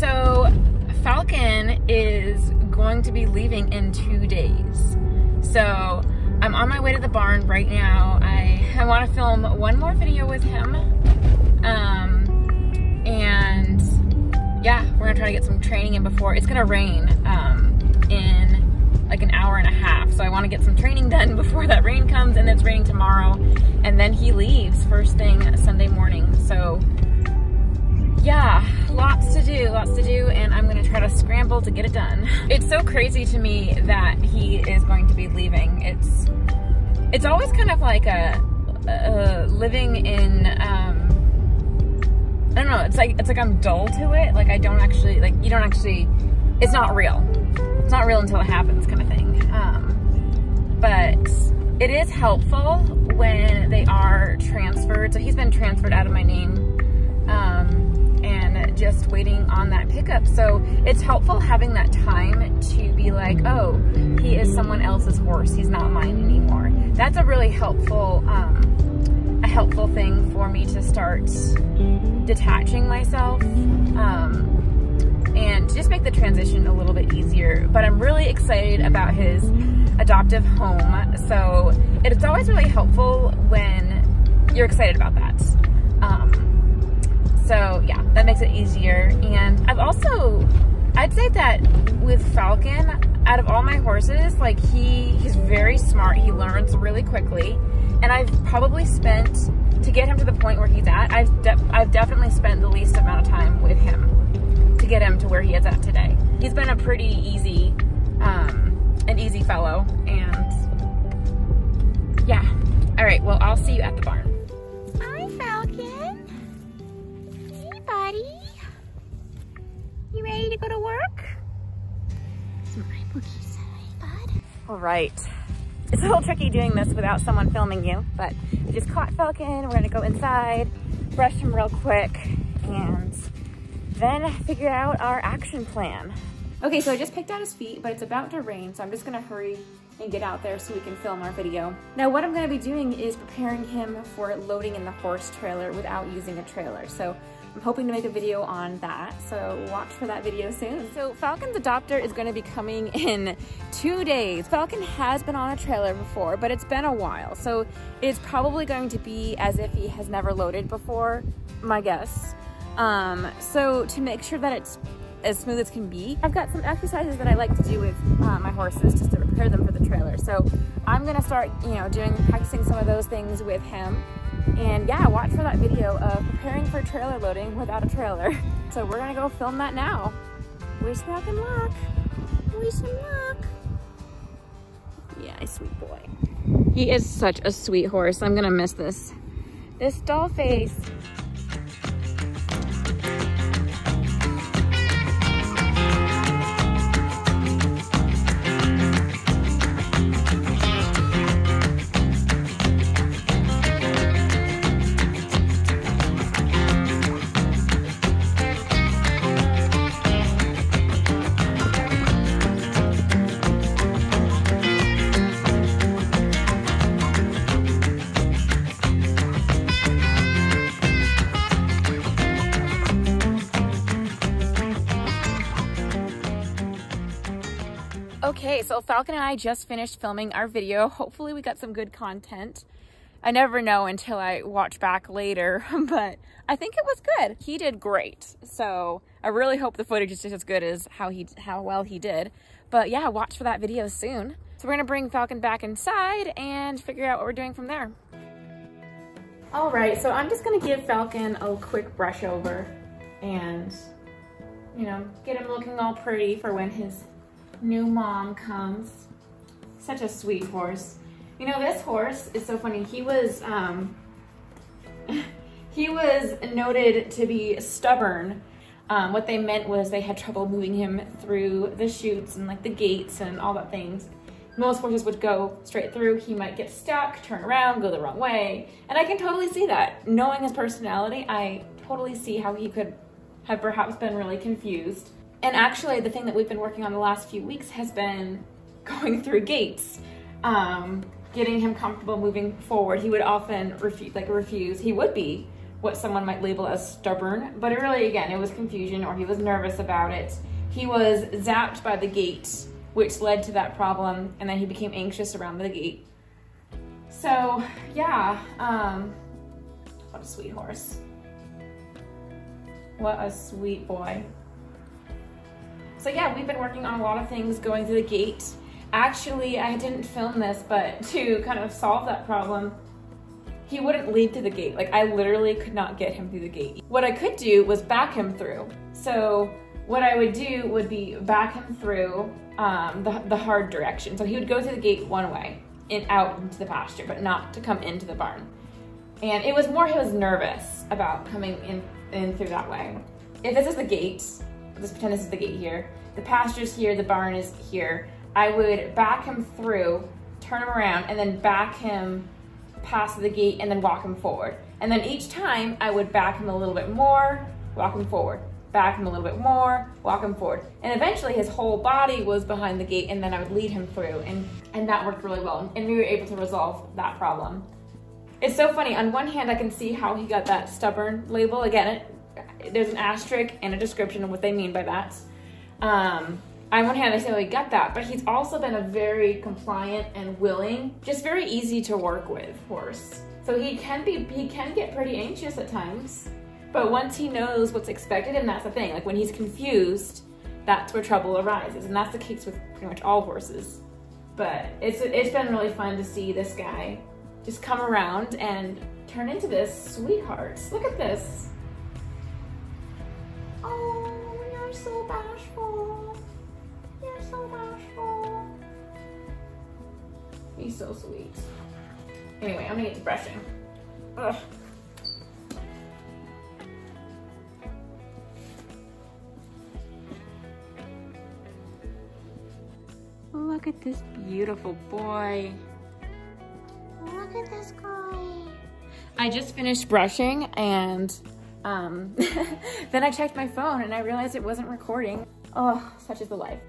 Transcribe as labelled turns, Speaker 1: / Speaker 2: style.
Speaker 1: So Falcon is going to be leaving in 2 days. So I'm on my way to the barn right now. I want to film one more video with him. And yeah, we're gonna try to get some training in before it's gonna rain in like an hour and a half. So I want to get some training done before that rain comes, and it's raining tomorrow. And then he leaves first thing Sunday morning. So yeah, lots to do, and I'm gonna try to scramble to get it done. It's so crazy to me that he is going to be leaving. It's always kind of like a living in, I don't know, it's like I'm dull to it. Like I don't actually, like you don't actually, it's not real. It's not real until it happens kind of thing. But it is helpful when they are transferred. So he's been transferred out of my name, and just waiting on that pickup. So it's helpful having that time to be like, oh, he is someone else's horse. He's not mine anymore. That's a really helpful, thing for me to start detaching myself, and just make the transition a little bit easier. But I'm really excited about his adoptive home. So it's always really helpful when you're excited about that. So yeah, that makes it easier. And I'd say that with Falcon, out of all my horses, like he's very smart. He learns really quickly. And I've probably spent, to get him to the point where he's at, I've definitely spent the least amount of time with him to get him to where he is at today. He's been a pretty easy, an easy fellow, and yeah. All right, well, I'll see you at the barn.
Speaker 2: Hi, Falcon. Hey, buddy. You ready to go to work? That's my bookie side, bud.
Speaker 1: All right. It's a little tricky doing this without someone filming you, but I just caught Falcon. We're gonna go inside, brush him real quick, and then figure out our action plan. Okay, so I just picked out his feet, but it's about to rain, so I'm just gonna hurry and get out there so we can film our video. Now, what I'm gonna be doing is preparing him for loading in the horse trailer without using a trailer. So I'm hoping to make a video on that, so watch for that video soon. So Falcon's adopter is gonna be coming in 2 days. Falcon has been on a trailer before, but it's been a while. So it's probably going to be as if he has never loaded before, my guess. So to make sure that it's as smooth as can be, I've got some exercises that I like to do with my horses just to prepare them for the trailer. So I'm gonna start, practicing some of those things with him. And yeah, watch for that video of preparing for trailer loading without a trailer. So we're gonna go film that now. Wish Falcon luck. Wish him luck. Yeah, sweet boy. He is such a sweet horse. I'm gonna miss this doll face. Okay, so Falcon and I just finished filming our video. Hopefully we got some good content. I never know until I watch back later, but I think it was good. He did great. So I really hope the footage is just as good as how well he did. But yeah, watch for that video soon. So we're gonna bring Falcon back inside and figure out what we're doing from there. All right, so I'm just gonna give Falcon a quick brush over and, get him looking all pretty for when his new mom comes. Such a sweet horse. This horse is so funny. He was noted to be stubborn. What they meant was they had trouble moving him through the chutes and like the gates and all that things. Most horses would go straight through. He might get stuck, turn around, go the wrong way. And I can totally see that. Knowing his personality, I totally see how he could have perhaps been really confused. And actually, the thing that we've been working on the last few weeks has been going through gates, getting him comfortable moving forward. He would often refuse. He would be what someone might label as stubborn, but it really, again, it was confusion or he was nervous about it. He was zapped by the gate, which led to that problem, and then he became anxious around the gate. So yeah, what a sweet horse. What a sweet boy. So yeah, we've been working on a lot of things going through the gate. Actually, I didn't film this, but to kind of solve that problem, he wouldn't lead to the gate. Like, I literally could not get him through the gate. What I could do was back him through. So what I would do would be back him through the hard direction. So he would go through the gate one way and out into the pasture, but not to come into the barn. And it was more he was nervous about coming in through that way. If this is the gate, let's pretend this is the gate here, the pasture's here, the barn is here, I would back him through, turn him around, and then back him past the gate and then walk him forward. And then each time I would back him a little bit more, walk him forward, back him a little bit more, walk him forward. And eventually his whole body was behind the gate, and then I would lead him through, and that worked really well. And we were able to resolve that problem. It's so funny, on one hand I can see how he got that stubborn label. Again, there's an asterisk and a description of what they mean by that. On one hand, I say, well, he got that, but he's also been a very compliant and willing, just very easy to work with horse. So he can get pretty anxious at times, but once he knows what's expected, and that's the thing, like when he's confused, that's where trouble arises, and that's the case with pretty much all horses. But it's been really fun to see this guy just come around and turn into this sweetheart. Look at this. Oh, you're so bashful. You're so bashful. He's so sweet. Anyway, I'm gonna get to brushing. Ugh. Look at this beautiful boy.
Speaker 2: Look at this guy.
Speaker 1: I just finished brushing, and then I checked my phone and I realized it wasn't recording. Oh, such is the life.